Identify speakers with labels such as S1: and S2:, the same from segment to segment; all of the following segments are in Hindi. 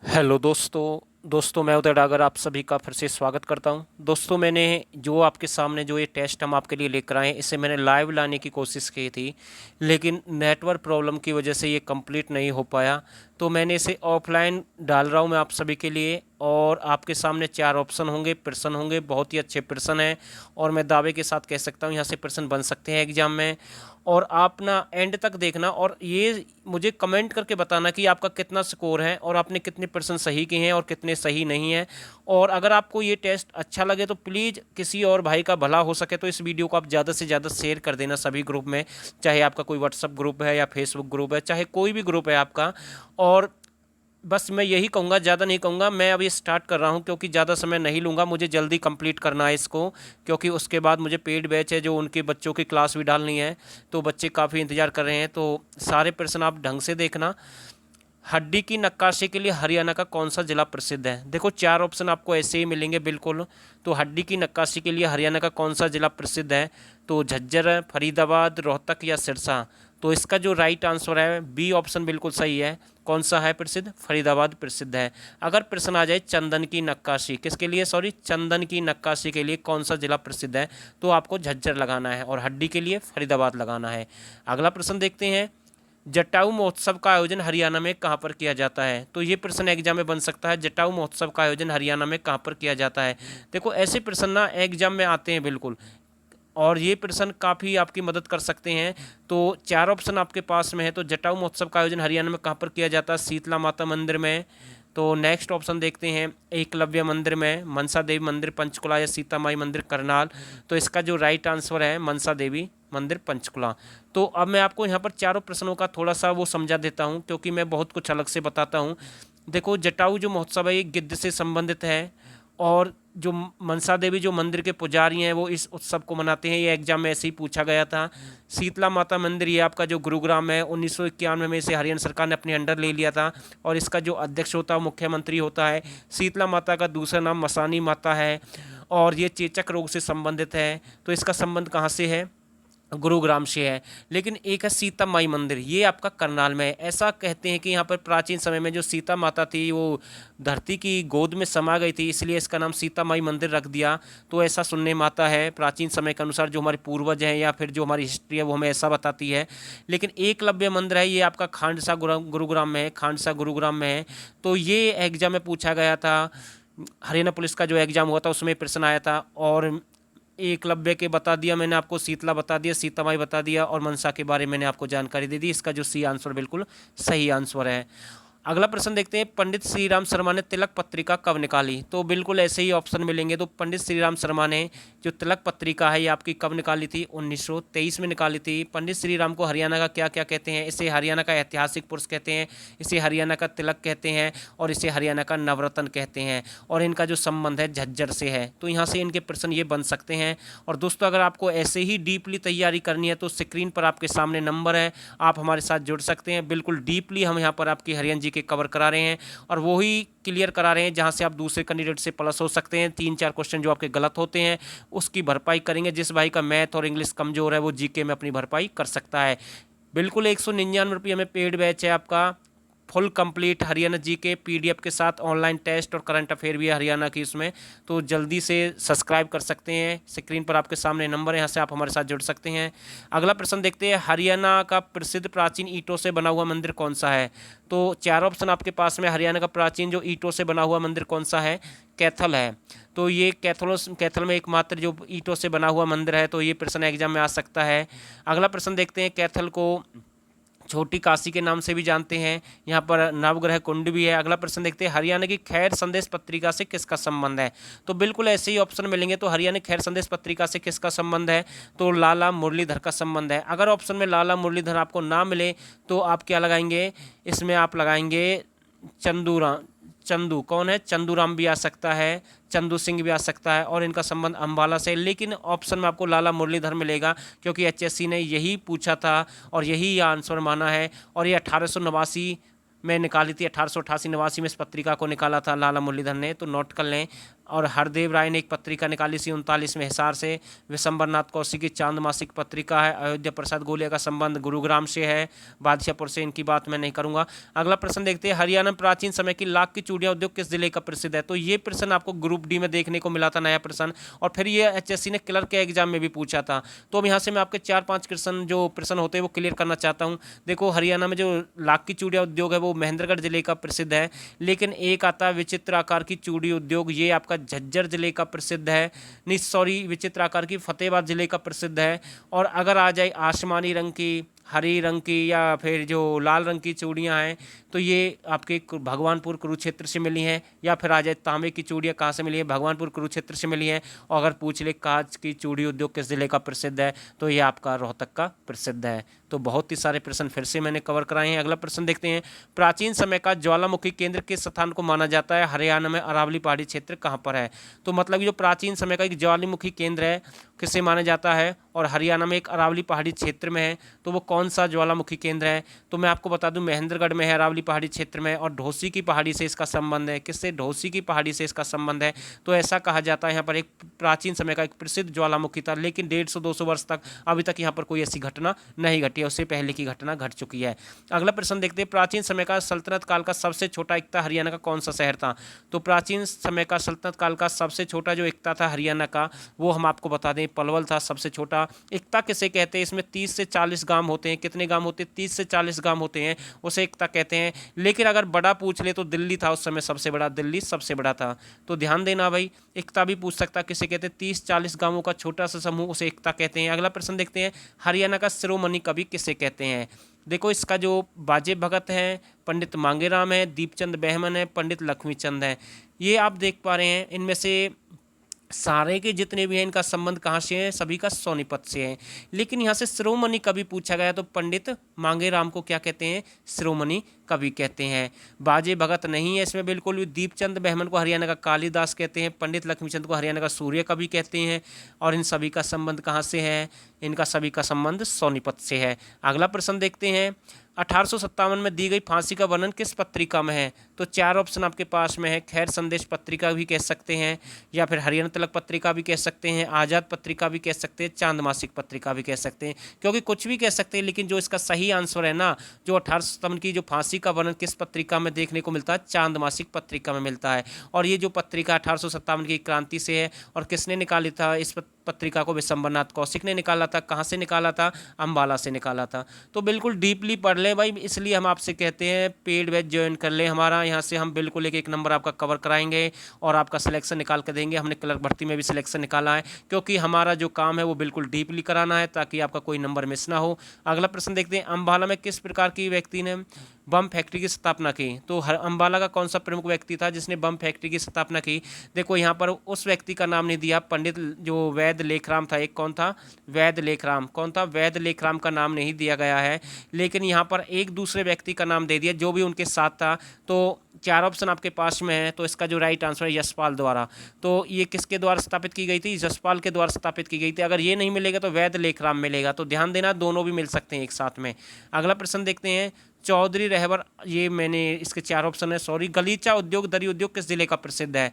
S1: हेलो दोस्तों मैं उदय डागर आप सभी का फिर से स्वागत करता हूं। दोस्तों मैंने जो आपके सामने जो ये टेस्ट हम आपके लिए लेकर आए हैं इसे मैंने लाइव लाने की कोशिश की थी, लेकिन नेटवर्क प्रॉब्लम की वजह से ये कंप्लीट नहीं हो पाया। तो मैंने इसे ऑफलाइन डाल रहा हूं मैं आप सभी के लिए, और आपके सामने 4 ऑप्शन होंगे, प्रश्न होंगे, बहुत ही अच्छे प्रश्न हैं और मैं दावे के साथ कह सकता हूं यहाँ से प्रश्न बन सकते हैं एग्जाम में। और आप ना एंड तक देखना और ये मुझे कमेंट करके बताना कि आपका कितना स्कोर है और आपने कितने परसेंट सही किए हैं और कितने सही नहीं हैं। और अगर आपको ये टेस्ट अच्छा लगे तो प्लीज़ किसी और भाई का भला हो सके तो इस वीडियो को आप ज़्यादा से ज़्यादा शेयर कर देना सभी ग्रुप में, चाहे आपका कोई व्हाट्सअप ग्रुप है या फेसबुक ग्रुप है, चाहे कोई भी ग्रुप है आपका। और बस मैं यही कहूँगा, ज़्यादा नहीं कहूँगा, मैं अभी स्टार्ट कर रहा हूँ क्योंकि ज़्यादा समय नहीं लूँगा, मुझे जल्दी कंप्लीट करना है इसको, क्योंकि उसके बाद मुझे पेड बैच है जो उनके बच्चों की क्लास भी डालनी है। तो बच्चे काफ़ी इंतज़ार कर रहे हैं, तो सारे प्रश्न आप ढंग से देखना। हड्डी की नक्काशी के लिए हरियाणा का कौन सा जिला प्रसिद्ध है? देखो 4 ऑप्शन आपको ऐसे ही मिलेंगे बिल्कुल। तो हड्डी की नक्काशी के लिए हरियाणा का कौन सा जिला प्रसिद्ध है? तो झज्जर, फरीदाबाद, रोहतक या सिरसा। तो इसका जो राइट आंसर है बी ऑप्शन बिल्कुल सही है। कौन सा है प्रसिद्ध? फरीदाबाद प्रसिद्ध है। अगर प्रश्न आ जाए चंदन की नक्काशी किसके लिए, सॉरी, चंदन की नक्काशी के लिए कौन सा जिला प्रसिद्ध है, तो आपको झज्जर लगाना है और हड्डी के लिए फरीदाबाद लगाना है। अगला प्रश्न देखते हैं, जटाऊ महोत्सव का आयोजन हरियाणा में कहाँ पर किया जाता है? तो ये प्रश्न एग्जाम में बन सकता है, जटाऊ महोत्सव का आयोजन हरियाणा में कहाँ पर किया जाता है। देखो ऐसे प्रश्न ना एग्जाम में आते हैं बिल्कुल, और ये प्रश्न काफ़ी आपकी मदद कर सकते हैं। तो 4 ऑप्शन आपके पास में है। तो जटाऊ महोत्सव का आयोजन हरियाणा में कहाँ पर किया जाता है? शीतला माता मंदिर में। तो नेक्स्ट ऑप्शन देखते हैं, एकलव्य मंदिर में, मनसा देवी मंदिर पंचकुला या सीता माई मंदिर करनाल। तो इसका जो राइट आंसर है मनसा देवी मंदिर पंचकुला। तो अब मैं आपको यहाँ पर चारों प्रश्नों का थोड़ा सा वो समझा देता हूँ क्योंकि मैं बहुत कुछ अलग से बताता हूँ। देखो जटाऊ जो महोत्सव है ये गिद्ध से संबंधित है, और जो मनसा देवी जो मंदिर के पुजारी हैं वो इस उत्सव को मनाते हैं। ये एग्जाम में ऐसे ही पूछा गया था। शीतला माता मंदिर ये आपका जो गुरुग्राम है, 1991 में इसे हरियाणा सरकार ने अपने अंडर ले लिया था, और इसका जो अध्यक्ष होता है मुख्यमंत्री होता है। शीतला माता का दूसरा नाम मसानी माता है, और ये चेचक रोग से संबंधित है। तो इसका संबंध कहाँ से है? गुरुग्राम से है। लेकिन एक है सीता माई मंदिर, ये आपका करनाल में है। ऐसा कहते हैं कि यहाँ पर प्राचीन समय में जो सीता माता थी वो धरती की गोद में समा गई थी, इसलिए इसका नाम सीता माई मंदिर रख दिया। तो ऐसा सुनने में आता है प्राचीन समय के अनुसार, जो हमारे पूर्वज हैं या फिर जो हमारी हिस्ट्री है वो हमें ऐसा बताती है। लेकिन एकलव्य मंदिर है ये आपका खांडसा गुरुग्राम में है, खांडसा गुरुग्राम में है। तो ये एग्जाम में पूछा गया था, हरियाणा पुलिस का जो एग्जाम हुआ था उसमें प्रश्न आया था। और एकलव्य के बता दिया मैंने आपको, शीतला बता दिया, सीतामाई बता दिया, और मनसा के बारे में मैंने आपको जानकारी दे दी। इसका जो सी आंसर बिल्कुल सही आंसर है। अगला प्रश्न देखते हैं, पंडित श्री राम शर्मा ने तिलक पत्रिका कब निकाली? तो बिल्कुल ऐसे ही ऑप्शन मिलेंगे। तो पंडित श्री राम शर्मा ने जो तिलक पत्रिका है ये आपकी कब निकाली थी? 1923 में निकाली थी। पंडित श्री राम को हरियाणा का क्या क्या कहते हैं? इसे हरियाणा का ऐतिहासिक पुरुष कहते हैं, इसे हरियाणा का तिलक कहते हैं, और इसे हरियाणा का नवरत्न कहते हैं। और इनका जो संबंध है झज्जर से है। तो यहाँ से इनके प्रश्न ये बन सकते हैं। और दोस्तों अगर आपको ऐसे ही डीपली तैयारी करनी है तो स्क्रीन पर आपके सामने नंबर है, आप हमारे साथ जुड़ सकते हैं। बिल्कुल डीपली हम यहाँ पर आपकी हरियाणा जी के कवर करा रहे हैं, और वही क्लियर करा रहे हैं जहाँ से आप दूसरे कैंडिडेट से प्लस हो सकते हैं। 3-4 क्वेश्चन जो आपके गलत होते हैं उसकी भरपाई करेंगे। जिस भाई का मैथ और इंग्लिश कमज़ोर है वो जीके में अपनी भरपाई कर सकता है। बिल्कुल 199 रुपये में पेड बैच है आपका, फुल कंप्लीट हरियाणा जी के पीडीएफ के साथ, ऑनलाइन टेस्ट और करंट अफेयर भी है हरियाणा की इसमें। तो जल्दी से सब्सक्राइब कर सकते हैं, स्क्रीन पर आपके सामने नंबर है, यहाँ से आप हमारे साथ जुड़ सकते हैं। अगला प्रश्न देखते हैं, हरियाणा का प्रसिद्ध प्राचीन ईंटों से बना हुआ मंदिर कौन सा है? तो 4 ऑप्शन आपके पास में, हरियाणा का प्राचीन जो ईंटों से बना हुआ मंदिर कौन सा है? कैथल है। तो ये कैथल में एकमात्र जो ईंटों से बना हुआ मंदिर है। तो ये प्रश्न एग्जाम में आ सकता है। अगला प्रश्न देखते हैं, कैथल को छोटी काशी के नाम से भी जानते हैं, यहाँ पर नवग्रह कुंड भी है। अगला प्रश्न देखते हैं, हरियाणा की खैर संदेश पत्रिका से किसका संबंध है? तो बिल्कुल ऐसे ही ऑप्शन मिलेंगे। तो हरियाणा खैर संदेश पत्रिका से किसका संबंध है? तो लाला मुरलीधर का संबंध है। अगर ऑप्शन में लाला मुरलीधर आपको ना मिले तो आप क्या लगाएंगे? इसमें आप लगाएंगे चंदूराम। चंदू कौन है? चंदूराम भी आ सकता है, चंदू सिंह भी आ सकता है, और इनका संबंध अम्बाला से। लेकिन ऑप्शन में आपको लाला मुरलीधर मिलेगा क्योंकि एचएससी ने यही पूछा था और यही आंसर माना है। और ये 1889 में निकाली थी, 1888-89 में इस पत्रिका को निकाला था लाला मुरलीधर ने। तो नोट कर लें, और हरदेव राय ने एक पत्रिका निकाली थी 39 में हिसार से। विशंबरनाथ कौशिक की चांद मासिक पत्रिका है। अयोध्या प्रसाद गोलिया का संबंध गुरुग्राम से है, बादशाहपुर से, इनकी बात मैं नहीं करूंगा। अगला प्रश्न देखते हैं, हरियाणा में प्राचीन समय की लाख की चूड़ियां उद्योग किस जिले का प्रसिद्ध है? तो ये प्रश्न आपको ग्रुप डी में देखने को मिला था, नया प्रश्न, और फिर ये एचएससी ने क्लर्क के एग्जाम में भी पूछा था। तो अब यहाँ से मैं आपके 4-5 क्वेश्चन जो प्रश्न होते हैं वो क्लियर करना चाहता हूँ। देखो, हरियाणा में जो लाख की चूड़ियां उद्योग है वो महेंद्रगढ़ जिले का प्रसिद्ध है, लेकिन एक आता है विचित्र आकार की चूड़ी उद्योग, ये आपका झज्जर जिले का प्रसिद्ध है। नहीं सॉरी, विचित्र आकार की फतेहाबाद जिले का प्रसिद्ध है। और अगर आ जाए आसमानी रंग की, हरी रंग की, या फिर जो लाल रंग की चूड़ियाँ हैं, तो ये आपके भगवानपुर कुरुक्षेत्र से मिली हैं। या फिर आ जाए तांबे की चूड़ियाँ कहाँ से मिली है? भगवानपुर कुरुक्षेत्र से मिली हैं। और अगर पूछ ले कांच की चूड़ी उद्योग किस जिले का प्रसिद्ध है, तो ये आपका रोहतक का प्रसिद्ध है। तो बहुत ही सारे प्रश्न फिर से मैंने कवर कराए हैं। अगला प्रश्न देखते हैं, प्राचीन समय का ज्वालामुखी केंद्र किस स्थान को माना जाता है? हरियाणा में अरावली पहाड़ी क्षेत्र कहाँ पर है? तो मतलब जो प्राचीन समय का एक ज्वालामुखी केंद्र है किसे माना जाता है, और हरियाणा में एक अरावली पहाड़ी क्षेत्र में है, तो वो कौन सा ज्वालामुखी केंद्र है? तो मैं आपको बता दूं, महेंद्रगढ़ में है, अरावली पहाड़ी क्षेत्र में, और ढोसी की पहाड़ी से इसका संबंध है। किससे? ढोसी की पहाड़ी से इसका संबंध है। तो ऐसा कहा जाता है यहाँ पर एक प्राचीन समय का एक प्रसिद्ध ज्वालामुखी था, लेकिन 150-200 वर्ष तक अभी तक यहाँ पर कोई ऐसी घटना नहीं घटी है, उससे पहले की घटना घट चुकी है। अगला प्रश्न देखते हैं, प्राचीन समय का सल्तनत काल का सबसे छोटा इक्ता हरियाणा का कौन सा शहर था? तो प्राचीन समय का सल्तनत काल का सबसे छोटा जो इक्ता था हरियाणा का, वो हम आपको बता दें पलवल था सबसे छोटा। इक्ता किसे कहते हैं? इसमें 30 से 40 गांव होते हैं। कितने गांव होते हैं? 30 से 40 गांव होते हैं, उसे इक्ता कहते हैं। लेकिन अगर बड़ा पूछ ले तो दिल्ली था उस समय सबसे बड़ा, दिल्ली सबसे बड़ा था। तो ध्यान देना भाई, इक्ता भी पूछ सकता किसे कहते हैं? 30-40 गांवों का छोटा सा समूह, उसे इक्ता कहते हैं। अगला प्रश्न देखते हैं, हरियाणा का शिरोमणि कवि किसे कहते हैं? देखो, इसका जो बाजे भगत हैं, पंडित मांगेराम है, दीपचंद बहमन है, पंडित लक्ष्मीचंद है। ये आप देख पा रहे हैं, इनमें से सारे के जितने भी हैं इनका संबंध कहाँ से है? सभी का सोनीपत से है। लेकिन यहाँ से शिरोमणि कवि पूछा गया तो पंडित मांगेराम को क्या कहते हैं? शिरोमणि कवि कहते हैं। बाजे भगत नहीं है इसमें बिल्कुल भी। दीपचंद बहमन को हरियाणा का कालिदास कहते हैं, पंडित लक्ष्मीचंद को हरियाणा का सूर्य कवि कहते हैं। और इन सभी का संबंध कहाँ से है? इनका सभी का संबंध सोनीपत से है। अगला प्रश्न देखते हैं, 1857 में दी गई फांसी का वर्णन किस पत्रिका में है? तो 4 ऑप्शन आपके पास में है। खैर संदेश पत्रिका भी कह सकते हैं, या फिर हरियाणा तलक पत्रिका भी कह सकते हैं, आज़ाद पत्रिका भी कह सकते हैं, चांद मासिक पत्रिका भी कह सकते हैं। क्योंकि कुछ भी कह सकते हैं, लेकिन जो इसका सही आंसर है ना, जो 1857 की जो फांसी का वर्णन किस पत्रिका में देखने को मिलता है? चांद मासिक पत्रिका में मिलता है। और ये जो पत्रिका 1857 की क्रांति से है, और किसने निकाली था इस पत्रिका को? विशंबरनाथ कौशिक ने निकाला था। कहाँ से निकाला था? अंबाला से निकाला था। तो बिल्कुल डीपली पढ़ लें भाई, इसलिए हम आपसे कहते हैं पेड बैच ज्वाइन कर लें हमारा। यहाँ से हम बिल्कुल एक नंबर आपका कवर कराएंगे और आपका सिलेक्शन निकाल कर देंगे। हमने क्लर्क भर्ती में भी सिलेक्शन निकाला है, क्योंकि हमारा जो काम है वो बिल्कुल डीपली कराना है, ताकि आपका कोई नंबर मिस ना हो। अगला प्रश्न देखते हैं, अंबाला में किस प्रकार की व्यक्ति ने बम फैक्ट्री की स्थापना की? तो अंबाला का कौन सा प्रमुख व्यक्ति था जिसने बम फैक्ट्री की स्थापना की? देखो, यहाँ पर उस व्यक्ति का नाम नहीं दिया। पंडित जो वैद्य लेखराम था, एक कौन था? वैद्य लेखराम। कौन था? वैद्य लेखराम का नाम नहीं दिया गया है, लेकिन यहाँ पर एक दूसरे व्यक्ति का नाम दे दिया जो भी उनके साथ था। तो 4 ऑप्शन आपके पास में है, तो इसका जो राइट आंसर है यशपाल द्वारा। तो ये किसके द्वारा स्थापित की गई थी? यशपाल के द्वारा स्थापित की गई थी। अगर ये नहीं मिलेगा तो वैद्य लेखराम मिलेगा। तो ध्यान देना, दोनों भी मिल सकते हैं एक साथ में। अगला प्रश्न देखते हैं, चौधरी रहबर, ये मैंने इसके 4 ऑप्शन है, सॉरी। गलीचा उद्योग, दरी उद्योग किस जिले का प्रसिद्ध है?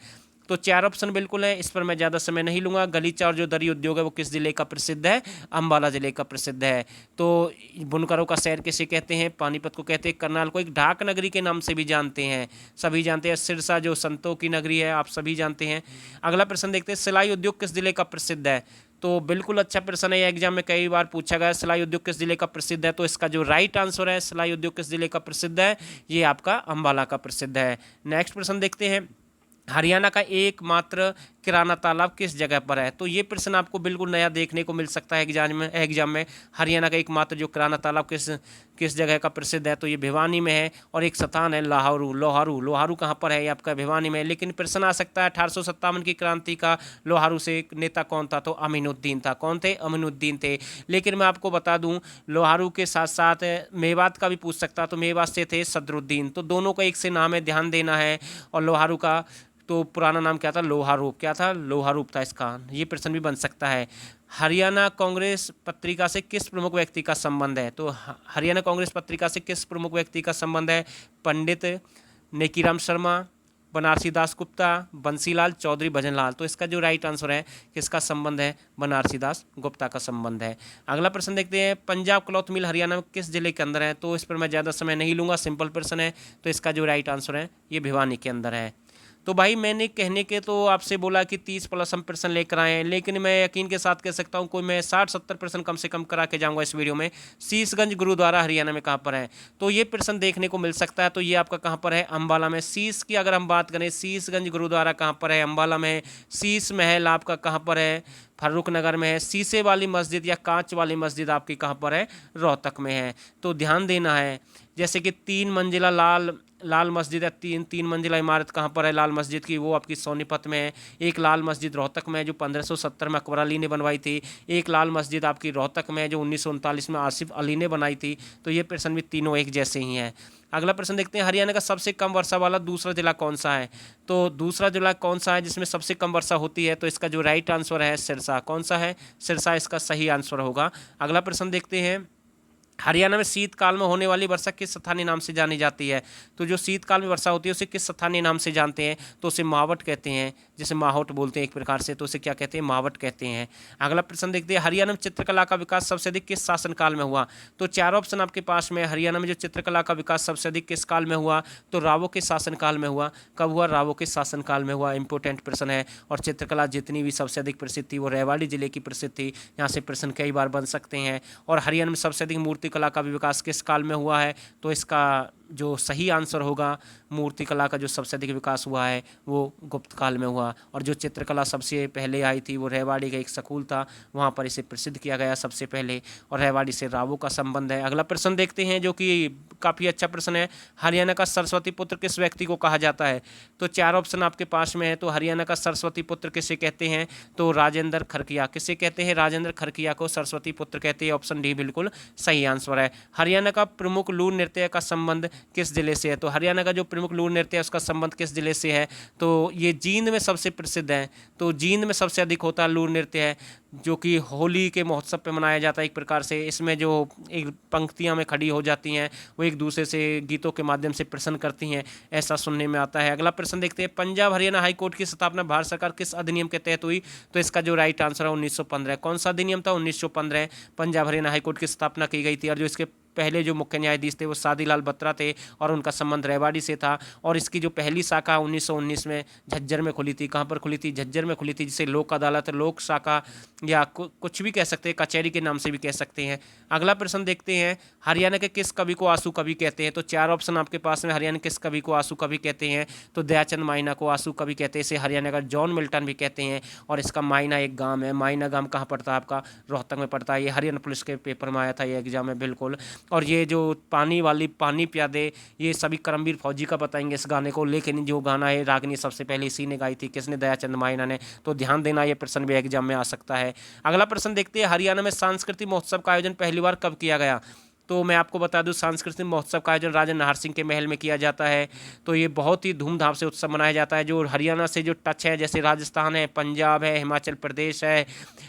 S1: तो 4 ऑप्शन बिल्कुल है, इस पर मैं ज़्यादा समय नहीं लूँगा। गलीचा और जो दरी उद्योग है वो किस जिले का प्रसिद्ध है? अंबाला जिले का प्रसिद्ध है। तो बुनकरों का शहर किसे कहते हैं? पानीपत को कहते हैं। करनाल को एक ढाक नगरी के नाम से भी जानते हैं, सभी जानते हैं। सिरसा जो संतों की नगरी है, आप सभी जानते हैं। अगला प्रश्न देखते हैं, सिलाई उद्योग किस जिले का प्रसिद्ध है? तो बिल्कुल अच्छा प्रश्न है, एग्जाम में कई बार पूछा गया सिलाई उद्योग किस जिले का प्रसिद्ध है। तो इसका जो राइट आंसर है, सिलाई उद्योग किस जिले का प्रसिद्ध है, ये आपका अंबाला का प्रसिद्ध है। नेक्स्ट प्रश्न देखते हैं, हरियाणा का एकमात्र किराना तालाब किस जगह पर है? तो ये प्रश्न आपको बिल्कुल नया देखने को मिल सकता है एग्जाम में। हरियाणा का एकमात्र जो किराना तालाब किस जगह का प्रसिद्ध है? तो ये भिवानी में है। और एक स्थान है लोहारू। लोहारू कहाँ पर है? ये आपका भिवानी में। लेकिन प्रश्न आ सकता है 1857 की क्रांति का लोहारू से एक नेता कौन था? तो अमीनुद्दीन था। कौन थे? अमीनुद्दीन थे। लेकिन मैं आपको बता दूं, लोहारू के साथ साथ मेवात का भी पूछ सकता, तो मेवात से थे सदरुद्दीन। तो दोनों का एक से नाम है, ध्यान देना है। और लोहारू का तो पुराना नाम क्या था? लोहारूप। क्या था? लोहारूप था इसका। ये प्रश्न भी बन सकता है। हरियाणा कांग्रेस पत्रिका से किस प्रमुख व्यक्ति का संबंध है? तो हरियाणा कांग्रेस पत्रिका से किस प्रमुख व्यक्ति का संबंध है? पंडित नेकीराम शर्मा, बनारसी दास गुप्ता, बंसीलाल चौधरी, भजनलाल। तो इसका जो राइट आंसर है, किसका संबंध है, बनारसी दास गुप्ता का संबंध है। अगला प्रश्न देखते हैं, पंजाब क्लॉथ मिल हरियाणा में किस जिले के अंदर है। तो इस पर मैं ज़्यादा समय नहीं लूँगा, सिंपल प्रश्न है। तो इसका जो राइट आंसर है, ये भिवानी के अंदर है। तो भाई मैंने कहने के तो आपसे बोला कि 30 प्लस हम प्रश्न लेकर आए हैं, लेकिन मैं यकीन के साथ कह सकता हूँ कोई मैं 60-70 प्रश्न कम से कम करा के जाऊँगा इस वीडियो में। शीशगंज गुरुद्वारा हरियाणा में कहाँ पर है, तो ये प्रश्न देखने को मिल सकता है। तो ये आपका कहाँ पर है, अम्बाला में। शीश की अगर हम बात करें, शीशगंज गुरुद्वारा कहाँ पर है, अम्बाला में है। शीश महल आपका कहाँ पर है, फर्रुख नगर में है। शीशे वाली मस्जिद या कांच वाली मस्जिद आपकी कहाँ पर है, रोहतक में है। तो ध्यान देना है, जैसे कि 3 मंजिला लाल मस्जिद है, तीन मंजिला इमारत कहाँ पर है लाल मस्जिद की, वो आपकी सोनीपत में है। एक लाल मस्जिद रोहतक में है जो 1570 में अकबर अली ने बनवाई थी। एक लाल मस्जिद आपकी रोहतक में है जो 1939 में आसिफ अली ने बनाई थी। तो ये प्रश्न भी तीनों एक जैसे ही हैं। अगला प्रश्न देखते हैं, हरियाणा का सबसे कम वर्षा वाला दूसरा जिला कौन सा है। तो दूसरा जिला कौन सा है जिसमें सबसे कम वर्षा होती है। तो इसका जो राइट आंसर है, सिरसा। कौन सा है, सिरसा इसका सही आंसर होगा। अगला प्रश्न देखते हैं, हरियाणा में शीतकाल में होने वाली वर्षा किस स्थानीय नाम से जानी जाती है। तो जो शीतकाल में वर्षा होती है उसे किस स्थानीय नाम से जानते हैं। तो उसे मावट कहते हैं, जिसे माहौट बोलते हैं एक प्रकार से। तो उसे क्या कहते हैं, मावट कहते हैं। अगला प्रश्न देखते हैं, हरियाणा में चित्रकला का विकास सबसे अधिक किस शासनकाल में हुआ। तो 4 ऑप्शन आपके पास में। हरियाणा में जो चित्रकला का विकास सबसे अधिक किस काल में हुआ, तो रावों के शासनकाल में हुआ। कब हुआ, रावों के शासनकाल में हुआ। इंपॉर्टेंट प्रश्न है। और चित्रकला जितनी भी सबसे अधिक प्रसिद्ध थी वो रेवाड़ी जिले की प्रसिद्ध थी। यहाँ से प्रश्न कई बार बन सकते हैं। और हरियाणा में सबसे अधिक मूर्ति कला का भी विकास किस काल में हुआ है। तो इसका जो सही आंसर होगा, मूर्तिकला का जो सबसे अधिक विकास हुआ है वो गुप्त काल में हुआ। और जो चित्रकला सबसे पहले आई थी वो रेवाड़ी का एक स्कूल था, वहाँ पर इसे प्रसिद्ध किया गया सबसे पहले। और रेवाड़ी से रावों का संबंध है। अगला प्रश्न देखते हैं जो कि काफ़ी अच्छा प्रश्न है, हरियाणा का सरस्वती पुत्र किस व्यक्ति को कहा जाता है। तो 4 ऑप्शन आपके पास में है। तो हरियाणा का सरस्वती पुत्र किसे कहते हैं, तो राजेंद्र खरकिया। किसे कहते हैं, राजेंद्र खरकिया को सरस्वती पुत्र कहते हैं। ऑप्शन डी बिल्कुल सही आंसर है। हरियाणा का प्रमुख लूट नृत्य का संबंध किस जिले से है। तो हरियाणा का जो प्रमुख लूट नृत्य है उसका संबंध किस जिले से है। तो ये जींद में सबसे प्रसिद्ध है। तो जींद में सबसे अधिक होता है लूट नृत्य है, जो कि होली के महोत्सव पे मनाया जाता है एक प्रकार से। इसमें जो एक पंक्तियां में खड़ी हो जाती हैं वो एक दूसरे से गीतों के माध्यम से प्रश्न करती हैं, ऐसा सुनने में आता है। अगला प्रश्न देखते हैं, पंजाब हरियाणा हाई कोर्ट की स्थापना भारत सरकार किस अधिनियम के तहत हुई। तो इसका जो राइट आंसर है 1915। कौन सा अधिनियम था, 1915 पंजाब हरियाणा हाई कोर्ट की स्थापना की गई थी। और जो इसके पहले जो मुख्य न्यायाधीश थे वो सादीलाल बत्रा थे और उनका संबंध रेवाड़ी से था। और इसकी जो पहली शाखा 1919 में झज्जर में खुली थी। कहाँ पर खुली थी, झज्जर में खुली थी, जिसे लोक अदालत, लोक शाखा या कुछ भी कह सकते हैं, कचहरी के नाम से भी कह सकते हैं। अगला प्रश्न देखते हैं, हरियाणा के किस कवि को आंसू कवि कहते हैं। तो 4 ऑप्शन आपके पास में। हरियाणा किस कवि को आंसू कवि कहते हैं। तो दयाचंद मायना को आंसू कवि कहते हैं। इसे हरियाणा का जॉन मिल्टन भी कहते हैं। और इसका मायना एक गाँव है। मायना गाँव कहाँ पड़ता है, आपका रोहतक में पड़ता है। ये हरियाणा पुलिस के पेपर में आया था ये एग्जाम में बिल्कुल। और ये जो पानी पिया दे, ये सभी करमवीर फौजी का बताएंगे इस गाने को। लेकिन जो गाना है रागनी सबसे पहले इसी ने गाई थी। किसने, दयाचंद मायना ने। तो ध्यान देना, ये प्रश्न भी एग्जाम में आ सकता है। अगला प्रश्न देखते हैं, हरियाणा में सांस्कृतिक महोत्सव का आयोजन पहली बार कब किया गया। तो मैं आपको बता दूं, सांस्कृतिक महोत्सव का आयोजन राजा नाहर सिंह के महल में किया जाता है। तो ये बहुत ही धूमधाम से उत्सव मनाया जाता है। जो हरियाणा से जो टच है, जैसे राजस्थान है, पंजाब है, हिमाचल प्रदेश है,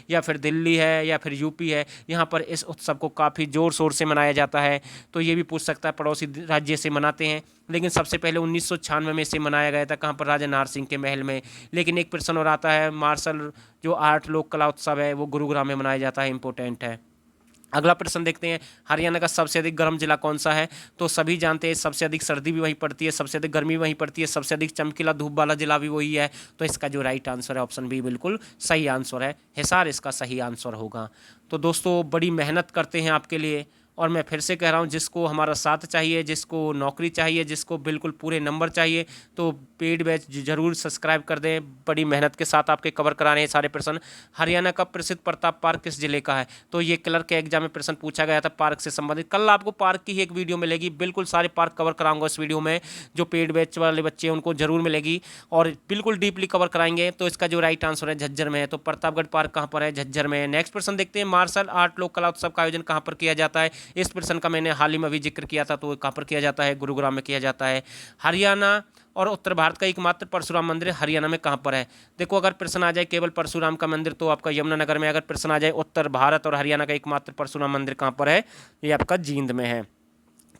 S1: या फिर दिल्ली है, या फिर यूपी है, यहाँ पर इस उत्सव को काफ़ी ज़ोर शोर से मनाया जाता है। तो ये भी पूछ सकता है पड़ोसी राज्य से मनाते हैं, लेकिन सबसे पहले 1996 में इसे मनाया गया था। कहाँ पर, राजा नाहर सिंह के महल में। लेकिन एक प्रश्न और आता है, मार्शल जो 8 लोक कला उत्सव है वो गुरुग्राम में मनाया जाता है, इंपॉर्टेंट है। अगला प्रश्न देखते हैं, हरियाणा का सबसे अधिक गर्म जिला कौन सा है। तो सभी जानते हैं सबसे अधिक सर्दी भी वहीं पड़ती है, सबसे अधिक गर्मी वहीं पड़ती है, सबसे अधिक चमकीला धूप वाला जिला भी वही है। तो इसका जो राइट आंसर है ऑप्शन बी बिल्कुल सही आंसर है, हिसार इसका सही आंसर होगा। तो दोस्तों बड़ी मेहनत करते हैं आपके लिए, और मैं फिर से कह रहा हूँ, जिसको हमारा साथ चाहिए, जिसको नौकरी चाहिए, जिसको बिल्कुल पूरे नंबर चाहिए, तो पेड बैच जरूर सब्सक्राइब कर दें। बड़ी मेहनत के साथ आपके कवर कराने हैं सारे प्रश्न। हरियाणा का प्रसिद्ध प्रताप पार्क किस जिले का है। तो ये क्लर्क के एग्जाम में प्रश्न पूछा गया था पार्क से संबंधित। कल आपको पार्क की ही एक वीडियो मिलेगी, बिल्कुल सारे पार्क कवर कराऊंगा इस वीडियो में। जो पेड बैच वाले बच्चे हैं उनको जरूर मिलेगी और बिल्कुल डीपली कवर कराएंगे। तो इसका जो राइट आंसर है झज्जर में है। तो प्रतापगढ़ पार्क कहाँ पर है, झज्जर में है। नेक्स्ट प्रश्न देखते हैं, मार्शल आर्ट लोक कला उत्सव का आयोजन कहाँ पर किया जाता है। इस प्रश्न का मैंने हाल ही में अभी जिक्र किया था। तो कहाँ पर किया जाता है, गुरुग्राम में किया जाता है। हरियाणा और उत्तर भारत का एकमात्र परशुराम मंदिर हरियाणा में कहाँ पर है। देखो, अगर प्रश्न आ जाए केवल परशुराम का मंदिर तो आपका यमुनानगर में। अगर प्रश्न आ जाए उत्तर भारत और हरियाणा का एकमात्र परशुराम मंदिर कहाँ पर है, ये आपका जींद में है।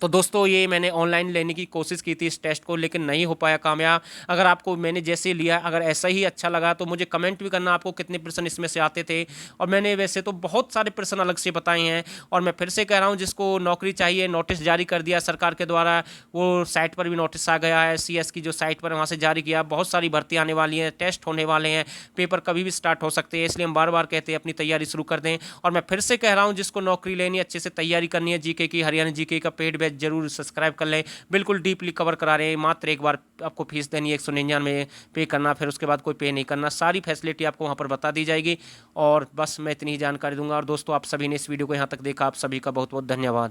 S1: तो दोस्तों ये मैंने ऑनलाइन लेने की कोशिश की थी इस टेस्ट को, लेकिन नहीं हो पाया कामयाब। अगर आपको मैंने जैसे लिया अगर ऐसा ही अच्छा लगा तो मुझे कमेंट भी करना आपको कितने प्रश्न इसमें से आते थे। और मैंने वैसे तो बहुत सारे प्रश्न अलग से बताए हैं। और मैं फिर से कह रहा हूँ, जिसको नौकरी चाहिए, नोटिस जारी कर दिया सरकार के द्वारा, वो साइट पर भी नोटिस आ गया है, CS की जो साइट पर है वहाँ से जारी किया। बहुत सारी भर्ती आने वाली हैं, टेस्ट होने वाले हैं, पेपर कभी भी स्टार्ट हो सकते हैं, इसलिए हम बार बार कहते हैं अपनी तैयारी शुरू कर दें। और मैं फिर से कह रहा हूँ, जिसको नौकरी लेनी अच्छे से तैयारी करनी है जीके की, हरियाणा जीके का पेड बैच जरूर सब्सक्राइब कर लें। बिल्कुल डीपली कवर करा रहे हैं। मात्र एक बार आपको फीस देनी है 199 पे करना, फिर उसके बाद कोई पे नहीं करना। सारी फैसिलिटी आपको वहाँ पर बता दी जाएगी। और बस मैं इतनी ही जानकारी दूंगा। और दोस्तों आप सभी ने इस वीडियो को यहाँ तक देखा, आप सभी का बहुत बहुत धन्यवाद।